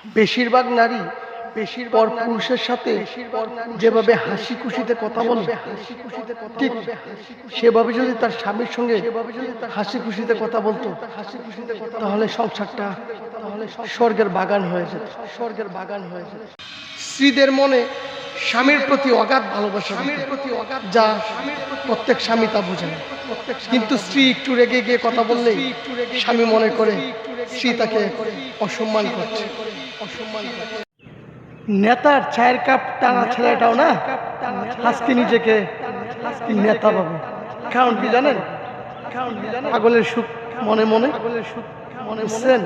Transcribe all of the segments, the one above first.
বেশিরভাগ নারী পর পুরুষের সাথে যেভাবে হাসি খুশিতে কথা বলে, ঠিক সেভাবে যদি তার স্বামীর সঙ্গে হাসি খুশিতে কথা বলতো, তাহলে সংসারটা স্বর্গের বাগান হয়ে যেত। স্ত্রীদের মনে স্বামীর প্রতি অগাধ ভালোবাসা, যা প্রত্যেক স্বামী তা বোঝে না। কিন্তু স্ত্রী একটু রেগে গিয়ে কথা বললেই স্বামী মনে করে স্ত্রী তাকে অসম্মান করছে। নেতার চায়ের কাপ টানা ছেলেটাও না আজকে নিজেকে নেতা ভাবে। কারণ কি জানেন? পাগলের সুখ মনে মনে বুঝছেন?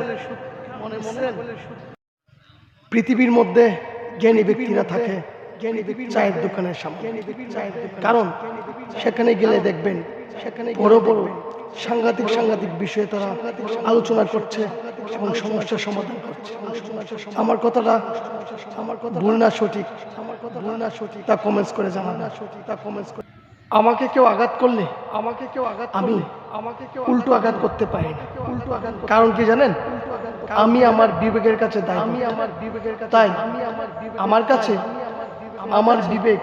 পৃথিবীর মধ্যে জ্ঞানী ব্যক্তিরা থাকে চায়ের দোকানের সামনে। কারণ সেখানে গেলে দেখবেন বড় বড় সাংঘাতিক বিষয়ে তারা আলোচনা করছে এবং সমস্যার সমাধান করছে। আমার কথাটা ভুল না সঠিক তা কমেন্টস করে জানাবেন। আমাকে কেউ আঘাত করলে আমি উল্টো আঘাত করতে পারি না। কারণ কি জানেন? আমি আমার বিবেকের কাছে দায়ী। তাই আমার কাছে আমার বিবেক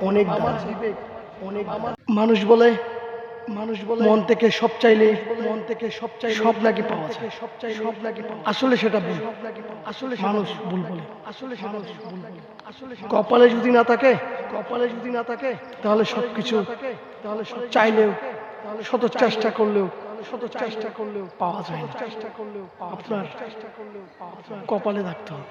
অনেক দামি। মানুষ বলে মন থেকে সব চাইলে সব নাকি পাওয়া যায়। আসলে সেটা ভুল। মানুষ ভুল বলে। কপালে যদি না থাকে তাহলে সবকিছু চাইলেও শত চেষ্টা করলেও পাওয়া যায় না। আপনার কপালে থাকতে হবে।